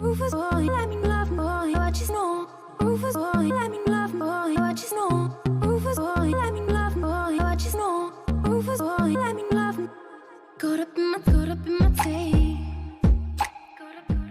Rufus boy, let me love boy, what you know? Rufus boy, let me love boy, what you know? Rufus boy, let me love boy, what you know? Rufus boy, let me love. Caught up in my tape. Caught up in my.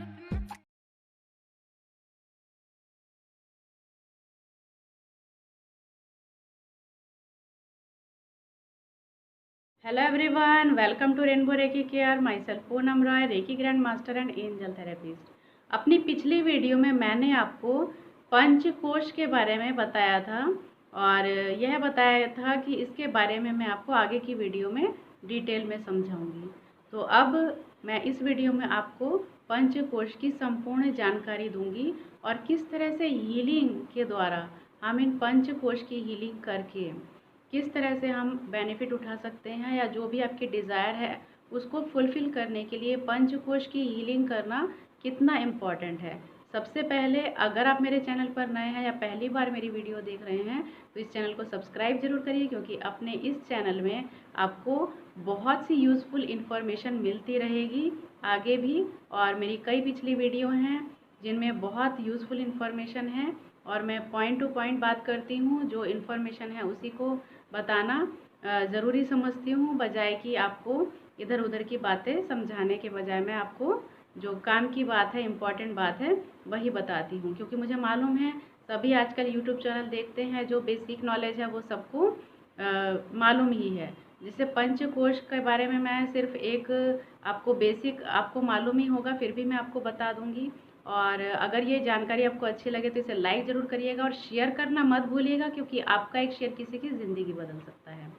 Hello everyone, welcome to rainbow reiki care. Myself Poonam Roy, reiki grand master and angel therapist. अपनी पिछली video में मैंने आपको पंचकोश के बारे में बताया था और यह बताया था कि इसके बारे में मैं आपको आगे की वीडियो में डिटेल में समझाऊंगी। तो अब मैं इस वीडियो में आपको पंचकोश की संपूर्ण जानकारी दूंगी और किस तरह से हीलिंग के द्वारा हम इन पंचकोश की हीलिंग करके किस तरह से हम बेनिफिट उठा सकते हैं या जो भी आपकी डिज़ायर है उसको फुलफ़िल करने के लिए पंचकोश की हीलिंग करना कितना इम्पॉर्टेंट है। सबसे पहले अगर आप मेरे चैनल पर नए हैं या पहली बार मेरी वीडियो देख रहे हैं तो इस चैनल को सब्सक्राइब ज़रूर करिए, क्योंकि अपने इस चैनल में आपको बहुत सी यूज़फुल इन्फॉर्मेशन मिलती रहेगी आगे भी। और मेरी कई पिछली वीडियो हैं जिनमें बहुत यूज़फुल इन्फॉर्मेशन है और मैं पॉइंट टू पॉइंट बात करती हूँ। जो इन्फॉर्मेशन है उसी को बताना ज़रूरी समझती हूँ, बजाय कि आपको इधर उधर की बातें समझाने के बजाय मैं आपको जो काम की बात है, इम्पॉर्टेंट बात है, वही बताती हूँ। क्योंकि मुझे मालूम है सभी आजकल यूट्यूब चैनल देखते हैं, जो बेसिक नॉलेज है वो सबको मालूम ही है। जैसे पंचकोश के बारे में मैं सिर्फ एक आपको बेसिक आपको मालूम ही होगा, फिर भी मैं आपको बता दूँगी। और अगर ये जानकारी आपको अच्छी लगे तो इसे लाइक ज़रूर करिएगा और शेयर करना मत भूलिएगा, क्योंकि आपका एक शेयर किसी की ज़िंदगी बदल सकता है।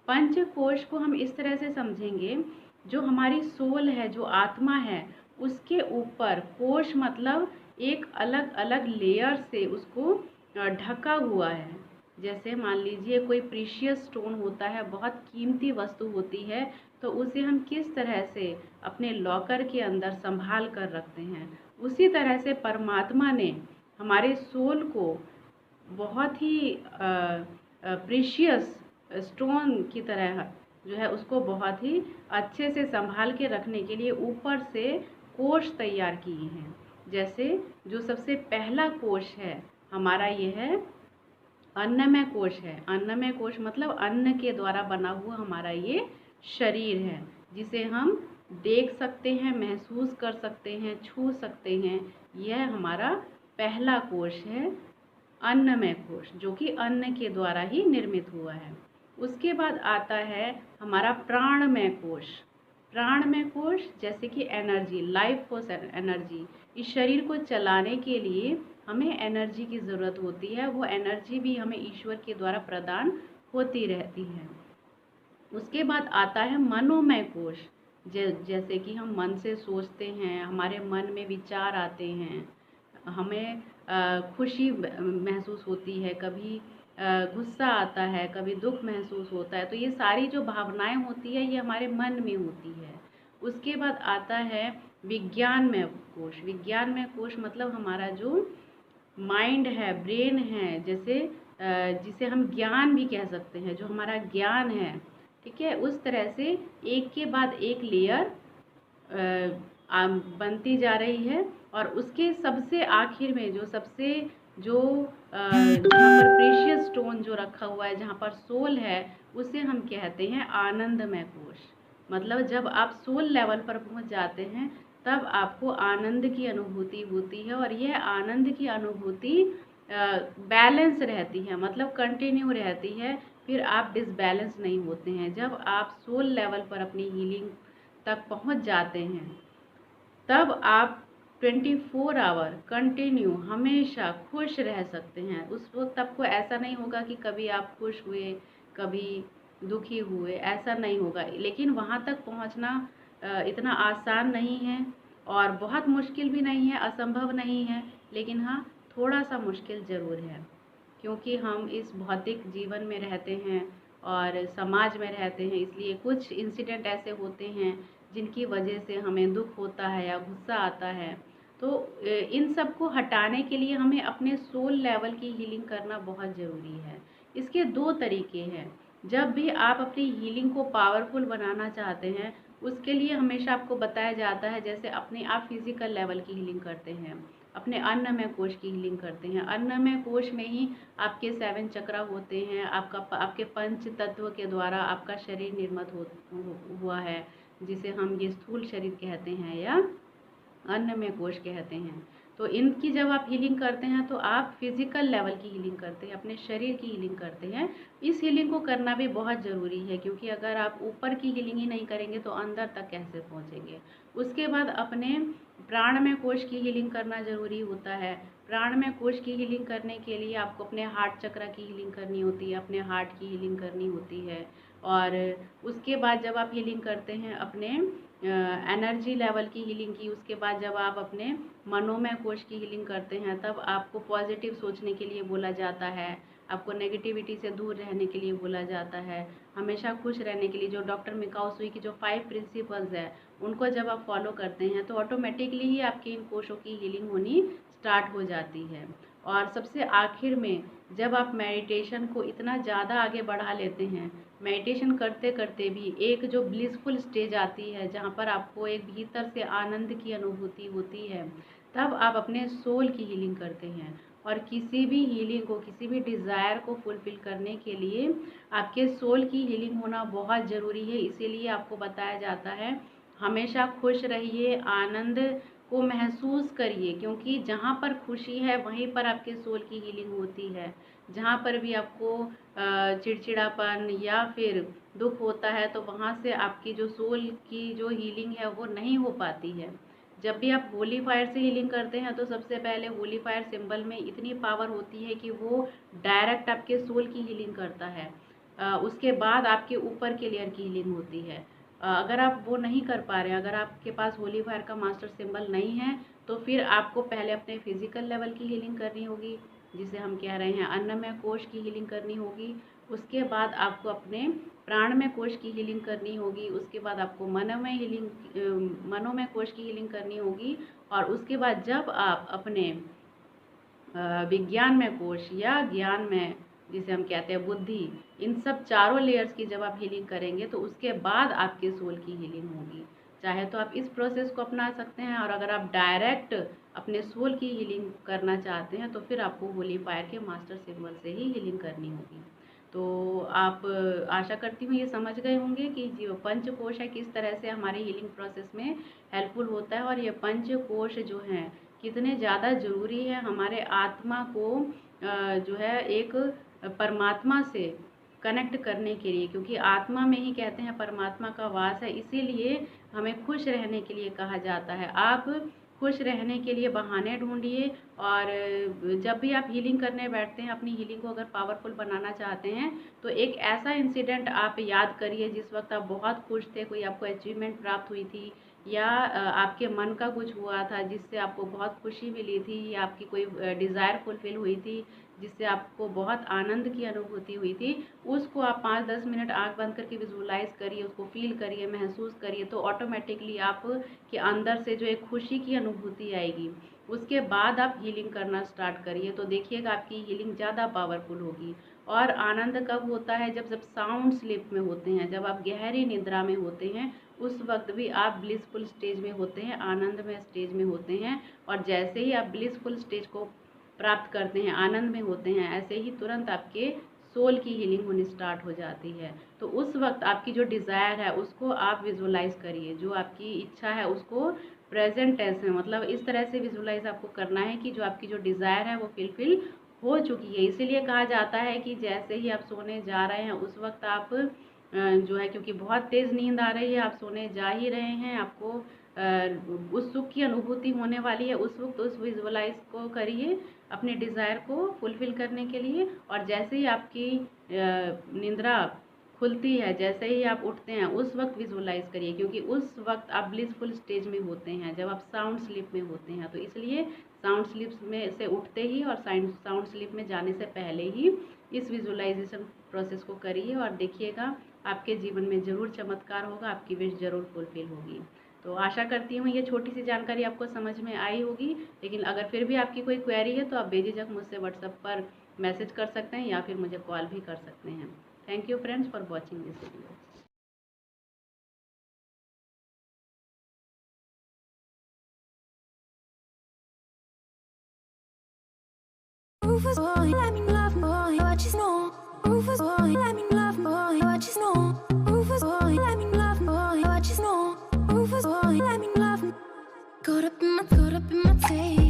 पंचकोश को हम इस तरह से समझेंगे, जो हमारी सोल है, जो आत्मा है, उसके ऊपर कोश मतलब एक अलग अलग लेयर से उसको ढका हुआ है। जैसे मान लीजिए कोई प्रीशियस स्टोन होता है, बहुत कीमती वस्तु होती है, तो उसे हम किस तरह से अपने लॉकर के अंदर संभाल कर रखते हैं, उसी तरह से परमात्मा ने हमारे सोल को बहुत ही प्रीशियस स्टोन की तरह जो है उसको बहुत ही अच्छे से संभाल के रखने के लिए ऊपर से कोश तैयार किए हैं। जैसे जो सबसे पहला कोश है हमारा, ये है अन्नमय कोश है। अन्नमय कोश मतलब अन्न के द्वारा बना हुआ हमारा ये शरीर है, जिसे हम देख सकते हैं, महसूस कर सकते हैं, छू सकते हैं। यह हमारा पहला कोश है, अन्नमय कोश, जो कि अन्न के द्वारा ही निर्मित हुआ है। उसके बाद आता है हमारा प्राणमय कोश। प्राणमय कोश जैसे कि एनर्जी, लाइफ फोर्स एनर्जी। इस शरीर को चलाने के लिए हमें एनर्जी की ज़रूरत होती है, वो एनर्जी भी हमें ईश्वर के द्वारा प्रदान होती रहती है। उसके बाद आता है मनोमय कोश। जैसे कि हम मन से सोचते हैं, हमारे मन में विचार आते हैं, हमें खुशी महसूस होती है, कभी गुस्सा आता है, कभी दुख महसूस होता है, तो ये सारी जो भावनाएं होती है ये हमारे मन में होती है। उसके बाद आता है विज्ञानमय कोश। विज्ञानमय कोश मतलब हमारा जो माइंड है, ब्रेन है, जैसे जिसे हम ज्ञान भी कह सकते हैं, जो हमारा ज्ञान है, ठीक है। उस तरह से एक के बाद एक लेयर बनती जा रही है और उसके सबसे आखिर में जो सबसे जो जहाँ पर प्रेशियस स्टोन जो रखा हुआ है, जहाँ पर सोल है, उसे हम कहते हैं आनंदमय कोश। मतलब जब आप सोल लेवल पर पहुँच जाते हैं तब आपको आनंद की अनुभूति होती है और यह आनंद की अनुभूति बैलेंस रहती है, मतलब कंटिन्यू रहती है। फिर आप डिसबैलेंस नहीं होते हैं। जब आप सोल लेवल पर अपनी हीलिंग तक पहुंच जाते हैं तब आप 24 आवर कंटिन्यू हमेशा खुश रह सकते हैं। उस वक्त आपको ऐसा नहीं होगा कि कभी आप खुश हुए, कभी दुखी हुए, ऐसा नहीं होगा। लेकिन वहाँ तक पहुँचना इतना आसान नहीं है और बहुत मुश्किल भी नहीं है, असंभव नहीं है, लेकिन हाँ थोड़ा सा मुश्किल ज़रूर है, क्योंकि हम इस भौतिक जीवन में रहते हैं और समाज में रहते हैं। इसलिए कुछ इंसिडेंट ऐसे होते हैं जिनकी वजह से हमें दुख होता है या गुस्सा आता है। तो इन सब को हटाने के लिए हमें अपने सोल लेवल की हीलिंग करना बहुत ज़रूरी है। इसके दो तरीके हैं। जब भी आप अपनी हीलिंग को पावरफुल बनाना चाहते हैं उसके लिए हमेशा आपको बताया जाता है, जैसे अपने आप फिजिकल लेवल की हीलिंग करते हैं, अपने अन्नमय कोश की हीलिंग करते हैं। अन्नमय कोश में ही आपके 7 चक्र होते हैं। आपके पंच तत्व के द्वारा आपका शरीर निर्मित हुआ है, जिसे हम ये स्थूल शरीर कहते हैं या अन्नमय कोश कहते हैं। तो इनकी जब आप हीलिंग करते हैं तो आप फिजिकल लेवल की हीलिंग करते हैं, अपने शरीर की हीलिंग करते हैं। इस हीलिंग को करना भी बहुत ज़रूरी है, क्योंकि अगर आप ऊपर की हीलिंग ही नहीं करेंगे तो अंदर तक कैसे पहुंचेंगे। उसके बाद अपने प्राणमय कोश की हीलिंग करना ज़रूरी होता है। प्राणमय कोश की हीलिंग करने के लिए आपको अपने हार्ट चक्र की हीलिंग करनी होती है, अपने हार्ट की हीलिंग करनी होती है। और उसके बाद जब आप हीलिंग करते हैं अपने एनर्जी लेवल की हीलिंग की, उसके बाद जब आप अपने मनोमय कोश की हीलिंग करते हैं, तब आपको पॉजिटिव सोचने के लिए बोला जाता है, आपको नेगेटिविटी से दूर रहने के लिए बोला जाता है, हमेशा खुश रहने के लिए। जो डॉक्टर मिकाओ सुई की जो 5 प्रिंसिपल्स है, उनको जब आप फॉलो करते हैं तो ऑटोमेटिकली ही आपकी इन कोशों की हीलिंग होनी स्टार्ट हो जाती है। और सबसे आखिर में जब आप मेडिटेशन को इतना ज़्यादा आगे बढ़ा लेते हैं, मेडिटेशन करते करते भी एक जो ब्लिसफुल स्टेज आती है, जहाँ पर आपको एक भीतर से आनंद की अनुभूति होती है, तब आप अपने सोल की हीलिंग करते हैं। और किसी भी हीलिंग को, किसी भी डिज़ायर को फुलफ़िल करने के लिए आपके सोल की हीलिंग होना बहुत ज़रूरी है। इसीलिए आपको बताया जाता है, हमेशा खुश रहिए, आनंद को महसूस करिए, क्योंकि जहाँ पर खुशी है वहीं पर आपके सोल की हीलिंग होती है। जहाँ पर भी आपको चिड़चिड़ापन या फिर दुख होता है, तो वहाँ से आपकी जो सोल की जो हीलिंग है वो नहीं हो पाती है। जब भी आप होली फायर से हीलिंग करते हैं तो सबसे पहले होली फायर सिंबल में इतनी पावर होती है कि वो डायरेक्ट आपके सोल की हीलिंग करता है। उसके बाद आपके ऊपर के लेयर की हीलिंग होती है। अगर आप वो नहीं कर पा रहे हैं, अगर आपके पास होली फायर का मास्टर सिंबल नहीं है, तो फिर आपको पहले अपने फिजिकल लेवल की हीलिंग करनी होगी, जिसे हम कह रहे हैं अन्नमय कोश की हीलिंग करनी होगी। उसके बाद आपको अपने प्राणमय कोश की हीलिंग करनी होगी। उसके बाद आपको मनोमय कोश की हीलिंग करनी होगी। और उसके बाद जब आप अपने विज्ञान में कोश या ज्ञान में, जिसे हम कहते हैं बुद्धि, इन सब चारों लेयर्स की जब आप हीलिंग करेंगे तो उसके बाद आपके सोल की हीलिंग होगी। चाहे तो आप इस प्रोसेस को अपना सकते हैं, और अगर आप डायरेक्ट अपने सोल की हीलिंग करना चाहते हैं तो फिर आपको होली फायर के मास्टर सिंबल से ही हीलिंग करनी होगी। तो आप आशा करती हूँ ये समझ गए होंगे कि जो पंचकोश है किस तरह से हमारे हीलिंग प्रोसेस में हेल्पफुल होता है, और ये पंचकोश जो हैं कितने ज़्यादा ज़रूरी है हमारे आत्मा को जो है एक परमात्मा से कनेक्ट करने के लिए, क्योंकि आत्मा में ही कहते हैं परमात्मा का वास है। इसीलिए हमें खुश रहने के लिए कहा जाता है। आप खुश रहने के लिए बहाने ढूंढिए, और जब भी आप हीलिंग करने बैठते हैं, अपनी हीलिंग को अगर पावरफुल बनाना चाहते हैं, तो एक ऐसा इंसिडेंट आप याद करिए जिस वक्त आप बहुत खुश थे, कोई आपको अचीवमेंट प्राप्त हुई थी, या आपके मन का कुछ हुआ था जिससे आपको बहुत खुशी मिली थी, या आपकी कोई डिज़ायर फुलफ़िल हुई थी जिससे आपको बहुत आनंद की अनुभूति हुई थी। उसको आप 5-10 मिनट आँख बंद करके विजुअलाइज़ करिए, उसको फ़ील करिए, महसूस करिए, तो ऑटोमेटिकली आप के अंदर से जो एक खुशी की अनुभूति आएगी। उसके बाद आप हीलिंग करना स्टार्ट करिए, तो देखिएगा आपकी हीलिंग ज़्यादा पावरफुल होगी। और आनंद कब होता है? जब साउंड स्लीप में होते हैं, जब आप गहरी निद्रा में होते हैं, उस वक्त भी आप ब्लिसफुल स्टेज में होते हैं, आनंदमय स्टेज में होते हैं। और जैसे ही आप ब्लिसफुल स्टेज को प्राप्त करते हैं, आनंद में होते हैं, ऐसे ही तुरंत आपके सोल की हीलिंग होनी स्टार्ट हो जाती है। तो उस वक्त आपकी जो डिज़ायर है उसको आप विजुअलाइज़ करिए, जो आपकी इच्छा है उसको प्रेजेंट टेंस में, मतलब इस तरह से विजुअलाइज़ आपको करना है कि जो आपकी जो डिज़ायर है वो फुलफिल हो चुकी है। इसीलिए कहा जाता है कि जैसे ही आप सोने जा रहे हैं उस वक्त आप जो है, क्योंकि बहुत तेज़ नींद आ रही है, आप सोने जा ही रहे हैं, आपको उस सुख की अनुभूति होने वाली है, उस वक्त उस विजुअलाइज को करिए अपने डिज़ायर को फुलफ़िल करने के लिए। और जैसे ही आपकी निंद्रा खुलती है, जैसे ही आप उठते हैं, उस वक्त विजुअलाइज़ करिए, क्योंकि उस वक्त आप ब्लिसफुल स्टेज में होते हैं, जब आप साउंड स्लीप में होते हैं। तो इसलिए साउंड स्लीप में से उठते ही और साउंड स्लीप में जाने से पहले ही इस विजुअलाइजेशन प्रोसेस को करिए, और देखिएगा आपके जीवन में ज़रूर चमत्कार होगा, आपकी विश ज़रूर फुलफ़िल होगी। तो आशा करती हूँ ये छोटी सी जानकारी आपको समझ में आई होगी। लेकिन अगर फिर भी आपकी कोई क्वेरी है तो आप बेझिझक मुझसे व्हाट्सएप पर मैसेज कर सकते हैं, या फिर मुझे कॉल भी कर सकते हैं। Thank you friends for watching this video. Rufus boy, let me love boy, what you know. Rufus boy, let me love boy, what you know. Rufus boy, let me love boy, what you know. Rufus boy, let me love. Caught up in my tape.